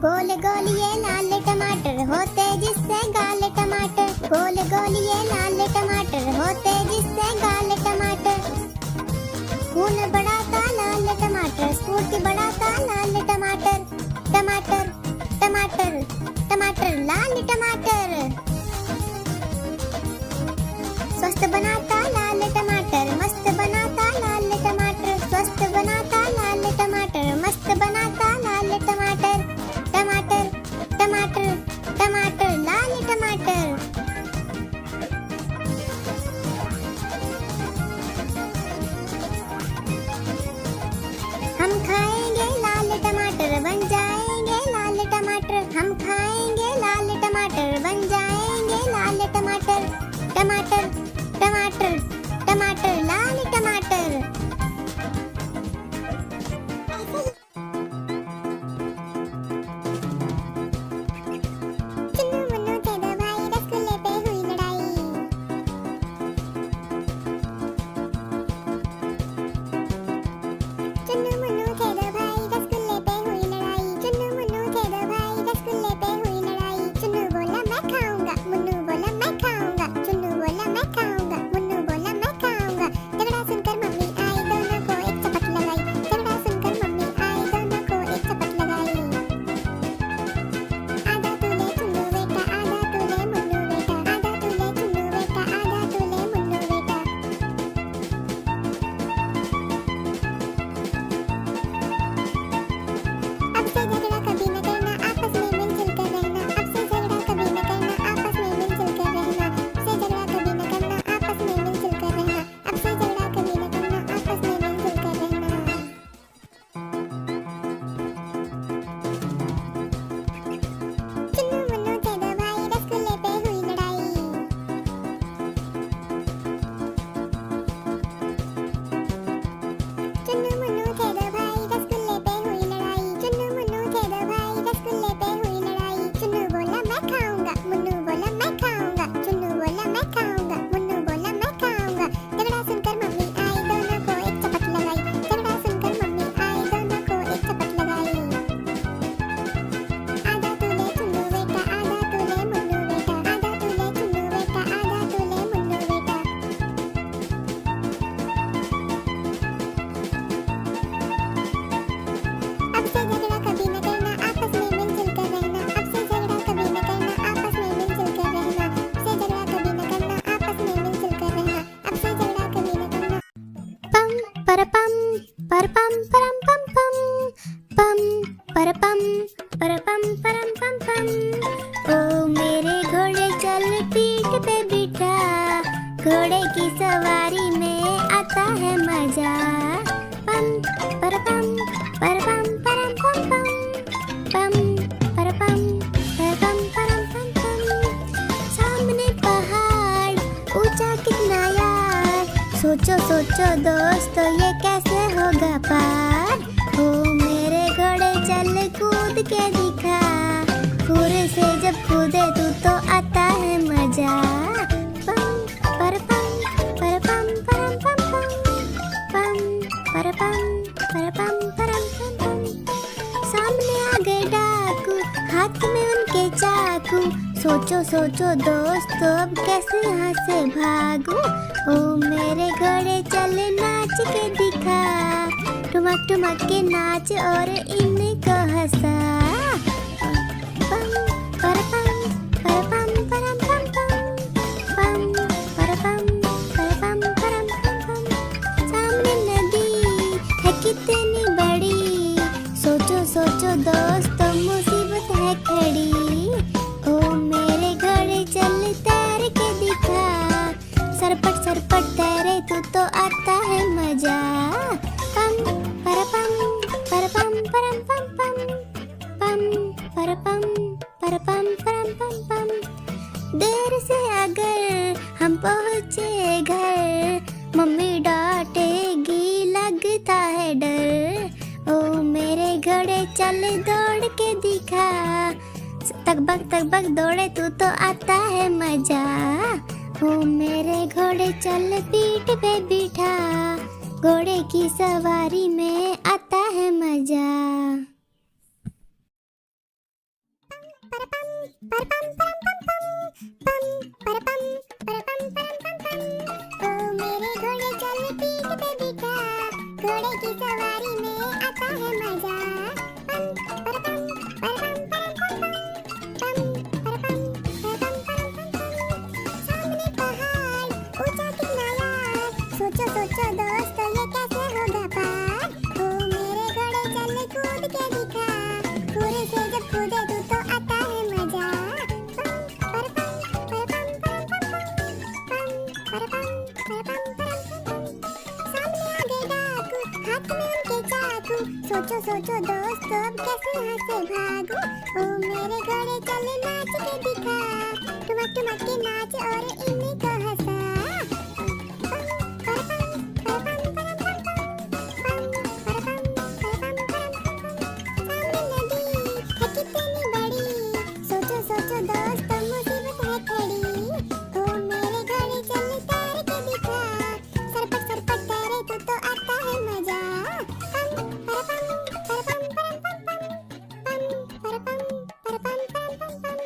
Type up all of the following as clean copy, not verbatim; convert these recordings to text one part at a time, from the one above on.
गोल गोल ये लाल टमाटर होते जिससे गाल टमाटर। गोल गोल ये लाल टमाटर होते जिससे गाल टमाटर। खून बढ़ाता लाल टमाटर, स्फूर्ति बढ़ाता लाल टमाटर। टमाटर टमाटर टमाटर लाल टमाटर। स्वस्थ बनाता लाल टमाटर, मस्त बनाता लाल टमाटर। स्वस्थ बनाता लाल टमाटर, मस्त बनाता लाल टमाटर। टमाटर टमाटर टमाटर लाल टमाटर। हम खाएंगे लाल टमाटर, बन जाएंगे लाल टमाटर। हम खाएंगे लाल टमाटर, बन जाएंगे लाल टमाटर। टमाटर टमाटर टमाटर लाल टमाटर। चुन्नू मुन्नू थे दो भाई, रसगुल्ले पे हुई लड़ाई। चुन्नू मुन्नू थे दो भाई, रसगुल्ले पे हुई लड़ाई। चुन्नू मुन्नू थे दो भाई, रसगुल्ले पे हुई लड़ाई। चुन्नू बोला मैं खाऊंगा, मुन्नू बोला मैं खाऊंगा। चुन्नू बोला मैं खाऊंगा, मुन्नू बोला मैं खाऊंगा। झगड़ा सुनकर मम्मी आई, दोनों को एक चपट लगाई। झगड़ा सुनकर मम्मी आई, दोनों को एक चपट लगाई। आधा तू ले चुन्नू बेटा, आधा तू ले मुन्नू बेटा। आधा तू ले चुन्नू बेटा, आधा तू ले मुन्नू बेटा। अब से झगड़ा कभी न करना, आपस में मिलजुल कर रहना। अब से झगड़ा कभी न करना, आपस में मिलजुल कर रहना। अब से झगड़ा कभी न करना, आपस में मिलजुल कर रहना। अब से झगड़ा कभी न करना, आपस में मिलजुल कर रहना। चुन्नू मुन्नू थे दो भाई, रसगुल्ले पे हुई लड़ाई। चुन्नू मुन्नू थे दो भाई, रसगुल्ले पे हुई लड़ाई। चुन्नू मुन्नू थे दो भाई, रसगुल्ले पे हुई लड़ाई। चुन्नू बोला मैं खाऊंगा, मुन्नू बोला मैं खाऊंगा। चुन्नू बोला मैं खाऊंगा, मुन्नू बोला मैं खाऊंगा। झगड़ा सुनकर मम्मी आई, दोनों को एक चपट लगाई। झगड़ा सुनकर मम्मी आई, दोनों को एक चपट लगाई। आधा तू ले चुन्नू बेटा, आधा तू ले मुन्नू बेटा। आधा तू ले चुन्नू बेटा, आधा तू ले मुन्नू बेटा। अब से झगड़ा कभी न करना, आपस में मिलजुल कर रहना। अब से झगड़ा कभी न करना, आपस में मिलजुल कर रहना। अब से झगड़ा कभी न करना, आपस में मिलजुल कर रहना। अब से झगड़ा कभी न करना। पम परपम परपम परम पम पम परपम परपम परम पम पम। ओ मेरे घोड़े चल पीठ पे बिठा, घोड़े की सवारी में आता है मजा। पम परपम परपम परम पम पम परपम परपम परम पम पम। सामने पहाड़ ऊंचा कितना यार, सोचो सोचो दोस्तों ये कैसे होगा पार। ओ मेरे घोड़े चल कूद के दिखा, घोड़े से जब कूदे तू तो आता है मजा। पम परपम परपम परम पम पम परपम परपम परम पम पम। सामने आ गए डाकू, हाथ में उनके चाकू। सोचो सोचो दोस्तों अब कैसे यहाँ से भागूं। ओ मेरे घोड़े चल नाच के दिखा, ठुमक ठुमक के नाच और इनको हंसा। पम परपम परपम परम पम पम परपम परपम परम पम पम। सामने नदी है कितनी बड़ी, सोचो सोचो दोस्तों मुसीबत है खड़ी। ओ मेरे घोड़े चल तैर के दिखा, सरपट सरपट तैरे तू तो आता है मजा। पम परपम परपम परम पम पम परपम परपम परम पम पम। देर से अगर हम पहुँचे घर, मम्मी डांटेगी लगता है डर। ओ मेरे घोड़े चल दौड़ के दिखा, तकबक दौड़े तू तो आता है मजा। ओ मेरे घोड़े चल पीठ पे बिठा, घोड़े की सवारी में आता है मजा। परपम परम पम पम परपम परपम परपम पम। ओ मेरे घोड़े चल पीठ पे बिठा, घोड़े की सवारी में आता है मजा। पम परपम परपम परपम पम परपम परपम परपम। सामने पहाड़ ऊंचा कितना यार, सोचो सोचो दोस्तों ये कैसे होगा पार। ओ मेरे घोड़े चल कूद के दिखा, पूरे से जब कूदे तू तो आता है मजा। पम परपम परपम परपम परपम। सामने आ गए डाकू, हाथ में उनके चाकू, सोचो सोचो दोस्तों अब कैसे यहाँ से भागूं। ओ मेरे घोड़े चल नाच के दिखा, ठुमक ठुमक के नाच और इन्हीं को हंसा। सोचो दोस्तों मुसीबत है खड़ी, ओ मेरे घोड़े चल तैर के दिखा, सरपट सरपट तैरे तू तो आता है मजा। पम परपम परपम परपम परपम परपम परपम।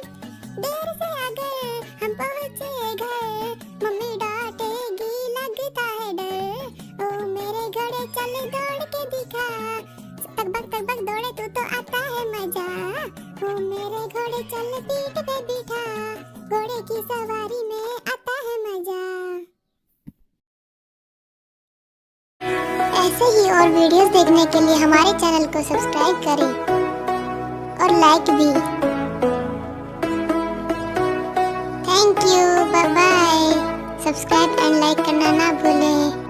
देर से आ गए हम पहुंचे घर, मम्मी डांटेगी लगता है डर। ओ मेरे घोड़े चल दौड़ के दिखा, तक बक दौड़े तू तो आता है मजा। ओ मेरे घोड़े चल पीठ पे बिठा, घोड़े की सवारी में आता है मजा। ऐसे ही और वीडियोस देखने के लिए हमारे चैनल को सब्सक्राइब करें और लाइक भी। Thank you, bye bye. Subscribe and like करना ना भूलें।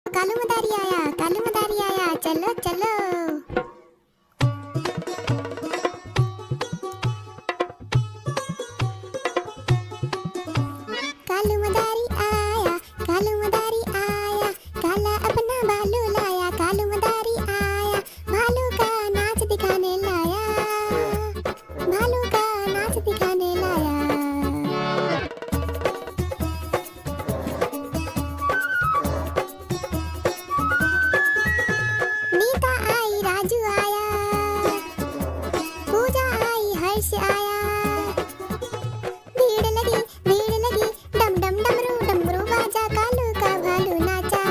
कालू मदारी आया, चलो चलो। कालू मदारी आया, काला अपना भालू लाया। कालू मदारी आया, भालू का नाच दिखाने लाया, भालू का नाच दिखाने लाया। नीता आई, राजू आया, पूजा आई, हर्ष आया। भीड़ लगी डम डम डमरू बाजा, कालू का भालू नाचा।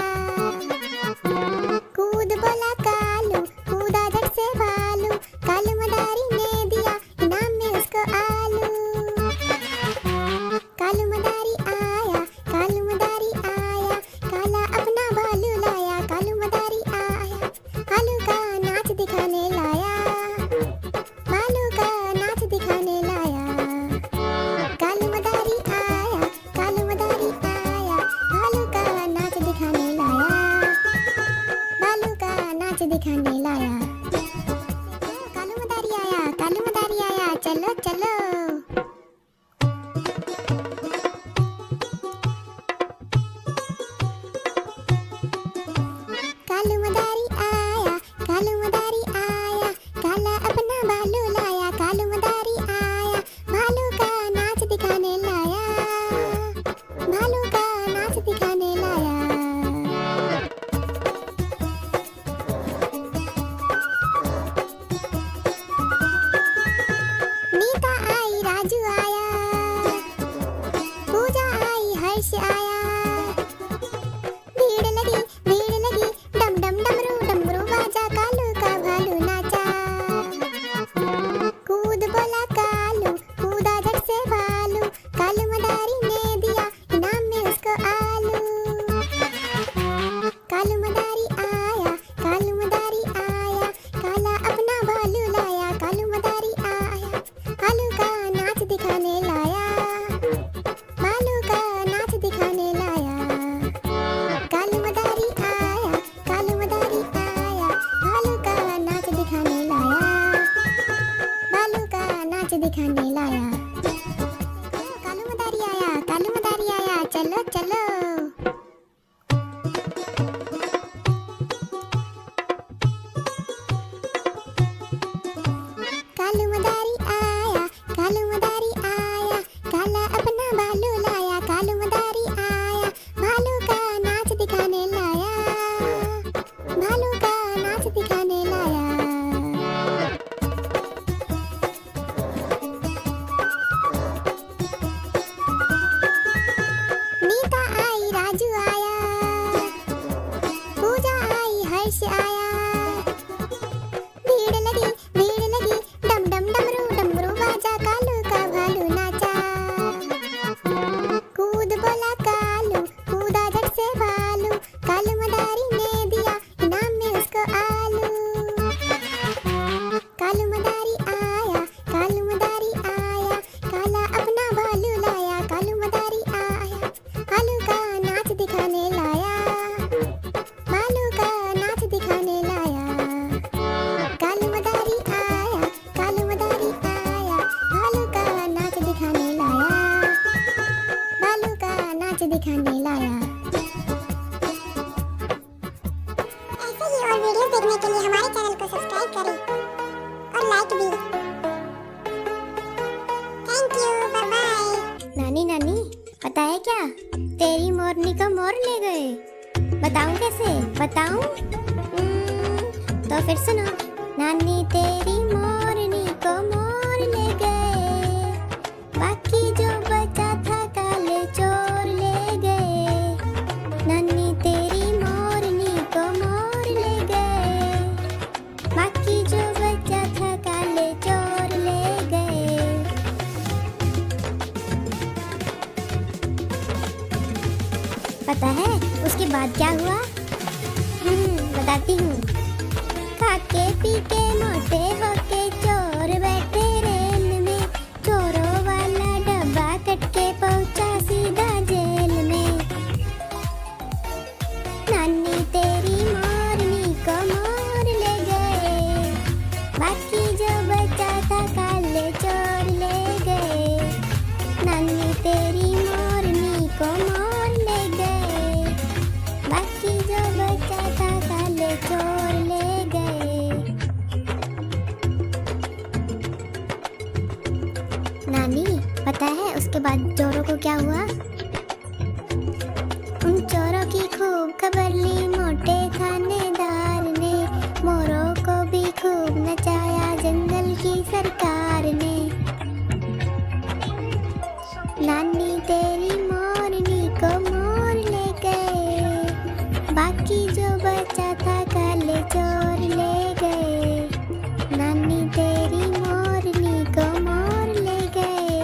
कूद बोला कालू, कूदा झट से भालू, कालू मदारी ने दिया इनाम में उसको आलू। कालू मदारी आया, काला अपना भालू लाया। कालू मदारी आया, भालू का नाच दिखाने लाया, भालू का नाच दिखाने लाया। कालू मदारी आया, भालू का नाच दिखाने लाया, भालू का नाच दिखाने लाया। कालू मदारी आया, चलो चलो। कालू मदारी आया, काला अपना भालू लाया। कालू मदारी आया, भालू का नाच दिखाने लाया, भालू का नाच दिखाने लाया। नीता आई, राजू आया, पूजा आई, हर्ष आया। भीड़ लगी डम डम डमरू बाजा, कालू आया। भीड़ लगी डम डम डमरू डमरू बाजा, कालू का भालू नाचा। कूद बोला कालू, कूदा झट से भालू, कालू मदारी ने दिया इनाम में उसको आलू। कालू मदारी आया, काला अपना भालू लाया, कालू मदारी आया, भालू का नाच दिखाने लाया, भालू का नाच दिखाने लाया। कालू मदारी आया, भालू का नाच दिखाने लाया, भालू का नाच दिखाने लाया। ऐसे ही और वीडियोस देखने के लिए हमारे चैनल को सब्सक्राइब करें और लाइक भी। Thank you, bye bye. नानी पता है क्या, तेरी मोरनी को मोर ले गए। बताऊं कैसे? बताऊं? तो फिर सुनो। नानी तेरी मोरनी को मोर ले गए, बाकी जो बचा था काले चोर ले गए। नानी तेरी मोरनी को मोर ले गए, बाकी जो बचा था काले चोर ले गए। पता है उसके बाद क्या हुआ? बताती हूँ। खाके पी के मोटे होके चोर बैठे रेल में, चोरों वाला डब्बा कट के पहुँचा सीधा जेल में। नानी तेरी मोरनी को मोर ले गए, बाकी जो बचा था काले चोर ले गए। नानी तेरी मोरनी को मोर ले गए, बाकी जो बचा था काले चोर ले गए। नानी पता है उसके बाद चोरों को क्या हुआ? उन चोरों की खूब खबर ली मोटे थानेदार ने, मोरों को भी खूब नचाया जंगल की सरकार ने। नानी तेरी मोरनी को मोर ले गए, बाकी जो बचा था काले चोर ले गए। नानी तेरी मोरनी को मोर ले गए,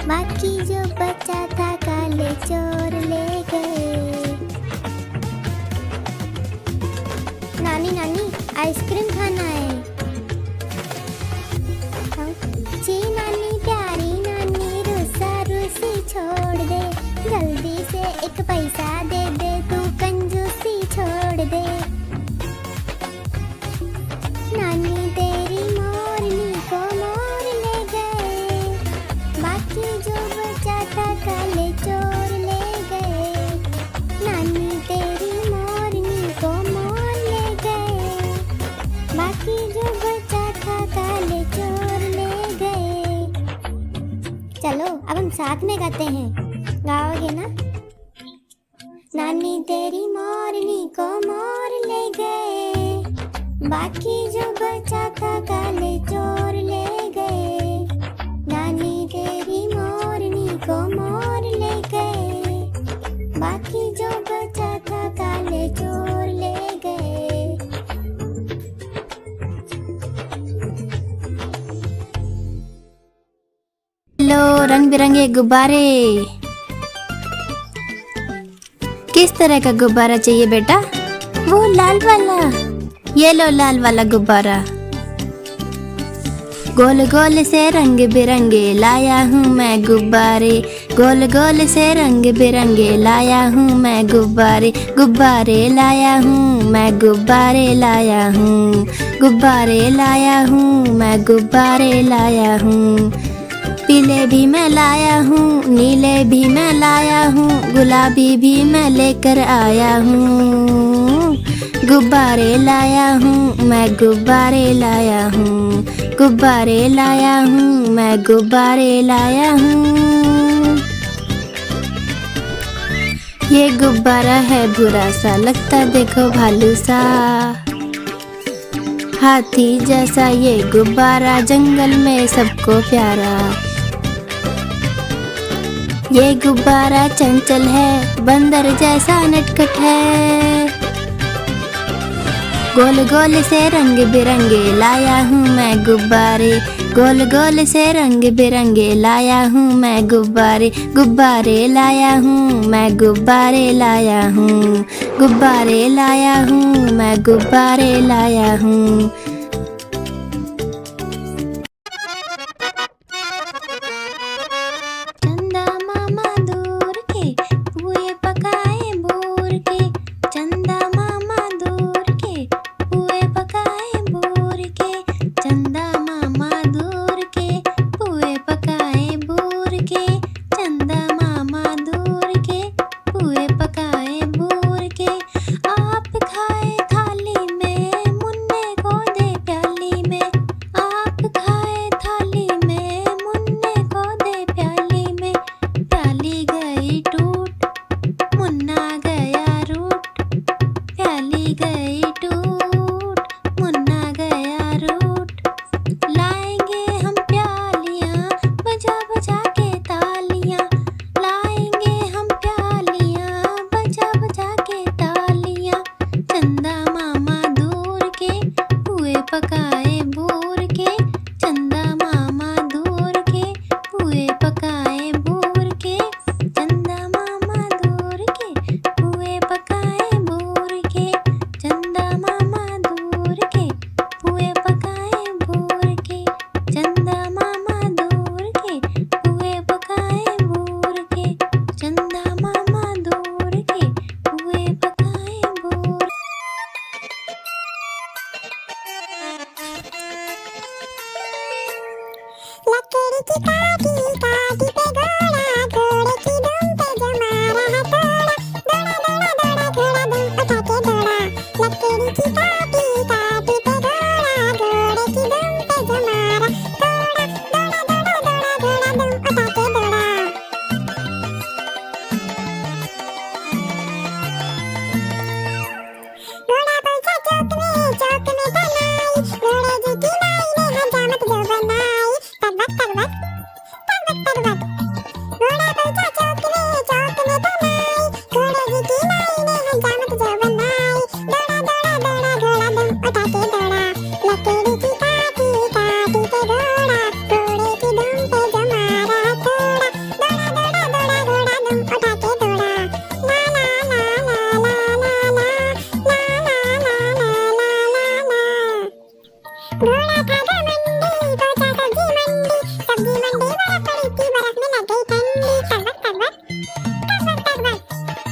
बाकी जो बचा था काले चोर ले गए। नानी आइसक्रीम खाना है। जी नानी प्यारी नानी, रूसा रूसी छोड़ दे, जल्दी से एक पैसा दे दे, तू कंजूसी छोड़ दे। नानी तेरी मोरनी को मोर ले गए, बाकी जो बचा था काले चोर ले गए। नानी तेरी मोरनी को मोर ले गए, बाकी जो बचा था काले चोर ले गए। चलो अब हम साथ में गाते हैं, गाओगे ना? नानी तेरी मोरनी को मोर ले गए, बाकी जो बचा था काले चोर ले गए। नानी तेरी मोरनी को मोर ले गए, बाकी जो बचा था काले चोर ले गए। लो रंग बिरंगे गुब्बारे। किस तरह का गुब्बारा चाहिए बेटा? वो लाल वाला। ये लो लाल वाला गुब्बारा। गोल गोल से रंग बिरंगे लाया हूँ मैं गुब्बारे, गोल गोल से रंग बिरंगे लाया हूँ मैं गुब्बारे। गुब्बारे लाया हूँ मैं, गुब्बारे लाया हूँ, गुब्बारे लाया हूँ मैं, गुब्बारे लाया हूँ। पीले भी मैं लाया हूँ, नीले भी मैं लाया हूँ, गुलाबी भी मैं लेकर आया हूँ। गुब्बारे लाया हूँ मैं, गुब्बारे लाया हूँ, गुब्बारे लाया हूँ मैं, गुब्बारे लाया हूँ। ये गुब्बारा है बुरा सा, लगता देखो भालू सा, हाथी जैसा ये गुब्बारा, जंगल में सबको प्यारा। ये गुब्बारा चंचल है, बंदर जैसा नटखट है, गोल गोल से रंग बिरंगे लाया हूँ मैं गुब्बारे, गोल गोल से रंग बिरंगे लाया हूँ मैं गुब्बारे, गुब्बारे लाया हूँ मैं गुब्बारे लाया हूँ, गुब्बारे लाया हूँ मैं गुब्बारे लाया हूँ। चंदा मामा दूर के पुए पकाए बोर के, चंदा मामा दूर के पुए पकाए बोर के, चंदा मामा दूर के पुए पकाए बोर के, चंदा मामा दूर के पुए पकाए बोर के। आप खाए थाली में मुन्ने को दे प्याली में, आप खाए थाली में मुन्ने को दे प्याली में, प्याली गई टूट मुन्ना गया रूठ, प्याली गई टूट मुन्ना गया रूठ। लाएंगे हम प्यालियाँ बजा बजा के तालियाँ, लाएंगे हम प्यालियाँ बजा बजा के तालियाँ, चंदा मामा दूर के पुए पकाए बोर के, चंदा मामा दूर के पुए पकाए बोर के, चंदा मामा दूर के पुए पकाए बोर के, चंदा मामा दूर के पुए पकाए बोर के, चंदा मामा दूर के पुए पकाए बोर के, चंदा मामा दूर के पुए पकाए बोर। लकड़ी की काठी काठी पे घोड़ा, घोड़े की दुम पे जमा रहा घोड़ा, दौड़ा दौड़ा दौड़ा घोड़ा दुम उठा के दौड़ा। लकड़ी की काठी काठी पे घोड़ा, घोड़े की दुम पे जमा रहा घोड़ा, दौड़ा दौड़ा दौड़ा घोड़ा दुम उठा के दौड़ा। घोड़ा पहुंचा चौक में बनाई, घोड़े जी की माई ने हजामत जो बनाई, तगबत तगबत तगबत तगबत। घोड़ा पहुंचा चौक में बनाई, घोड़े जी की माई ने हजामत जो बनाई, दौड़ा दौड़ा दौड़ा घोड़ा दुम उठा के दौड़ा। लकड़ी की काठी काठी पे घोड़ा, घोड़े की दुम पे जमा रहा घोड़ा, दौड़ा दौड़ा दौड़ा घोड़ा दुम उठा के दौड़ा। ला ला ला ला ला ला ला ला ला ला ला ला ला। घोड़ा था घमंडी पहुंचा सब्जी मंडी, सब्जी मंडी बर्फ पड़ी थी बर्फ में लग गई ठंडी, तगबत तगबत तगबत तगबत।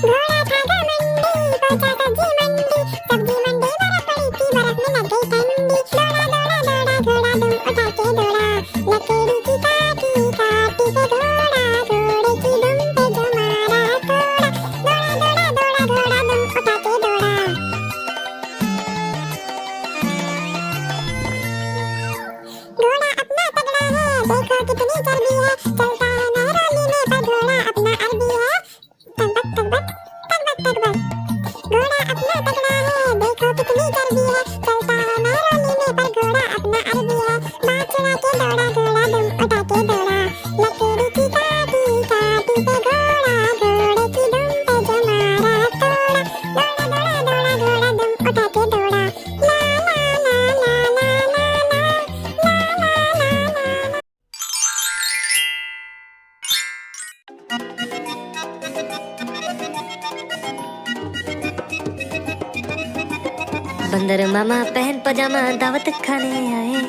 घोड़ा था घमंडी पहुंचा सब्जी मंडी, सब्जी मंडी बर्फ पड़ी थी बर्फ में लग गई ठंडी, दौड़ा दौड़ा दौड़ा घोड़ा दुम उठा के दौड़ा। लकड़ी की काठी काठी पे घोड़ा, घोड़े की दुम पे जमा रहा घोड़ा, दौड़ा दौड़ा दौड़ा घोड़ा दुम उठा के दौड़ा। घोड़ा अपना तगड़ा है देखो कितनी चर्बी है, चलता है नहरोली में पर घोड़ा अपना अरबी है, तगबत तगबत तगबत तगबत। घोड़ा अपना तगड़ा है देखो कितनी चर्बी है, चलता है नहरोली में पर घोड़ा अपना अरबी है, बाँह चढ़ा के दौड़ा घोड़ा दुम उठा के दौड़ा। लकड़ी की काठी काठी पे घोड़ा, घोड़े की दुम पे जमा रहा घोड़ा, दौड़ा दौड़ा दौड़ा घोड़ा दुम उठा के दौड़ा। ला ला ला ला ला ला ला ला ला ला ला। बंदर मामा पहन पजामा दावत खाने आए,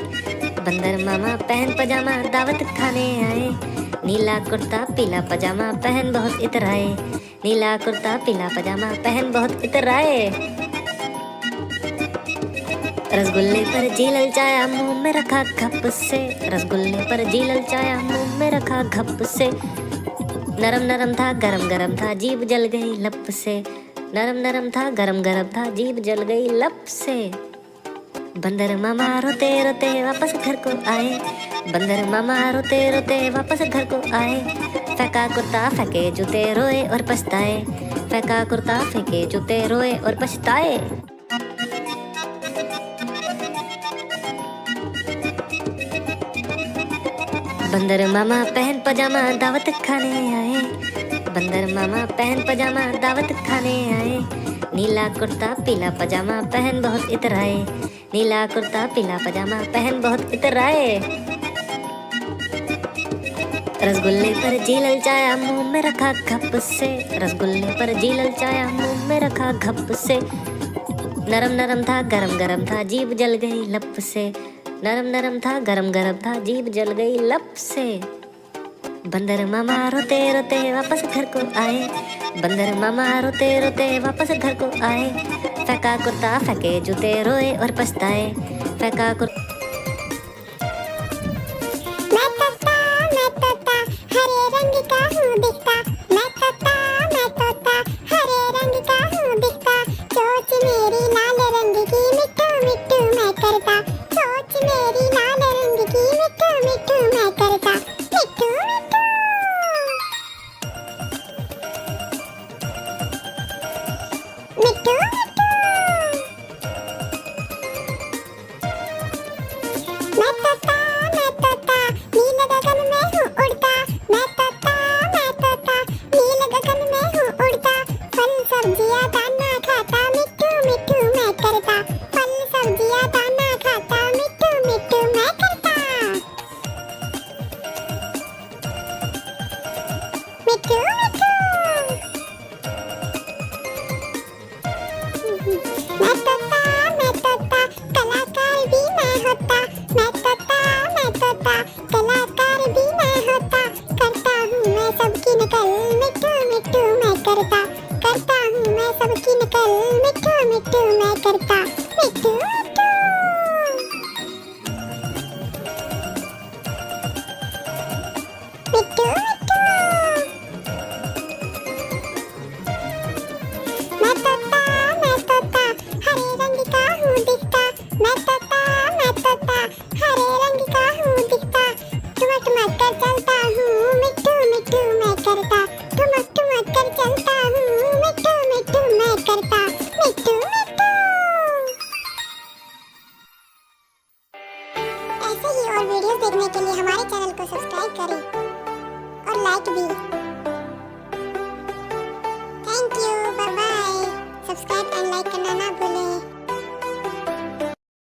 बंदर मामा पहन पजामा दावत खाने आए, नीला कुर्ता पीला पजामा पहन बहुत इतराए, नीला कुर्ता पीला पजामा पहन बहुत इतराए। रसगुल्ले पर जी ललचाया मुंह में रखा घप से, रसगुल्ले पर जी ललचाया मुंह में रखा घप से, नरम नरम था गरम गरम था जीभ जल गई लप से, नरम नरम था गरम गरम था जीभ जल गई लप से। बंदर मामा रोते रोते वापस घर को आए, बंदर मामा रोते रोते वापस घर को आए, फेंका कुर्ता फेंके जूते रोए और पछताए, फेंका कुर्ता फेंके जूते रोए और पछताए। बंदर मामा पहन पजामा दावत खाने आए, बंदर मामा पहन पजामा दावत खाने आए, नीला कुर्ता पीला पजामा पहन बहुत इतराए, नीला कुर्ता पीला पजामा पहन बहुत इतराए। रसगुल्ले पर जी ललचाया मुंह में रखा घप से, रसगुल्ले पर जी ललचाया मुंह में रखा घप से। नरम नरम था गरम गरम था जीभ जल गई लप से, नरम नरम था गरम गरम था जीभ जल गई लप से। बंदर मामा रोते रोते वापस घर को आए, बंदर मामा रोते रोते वापस घर को आए। फेंका कुर्ता फेंके जूते रोए और पछताए, फेंका कुर्ता। मैं तोता हरे रंग का हूँ दिखता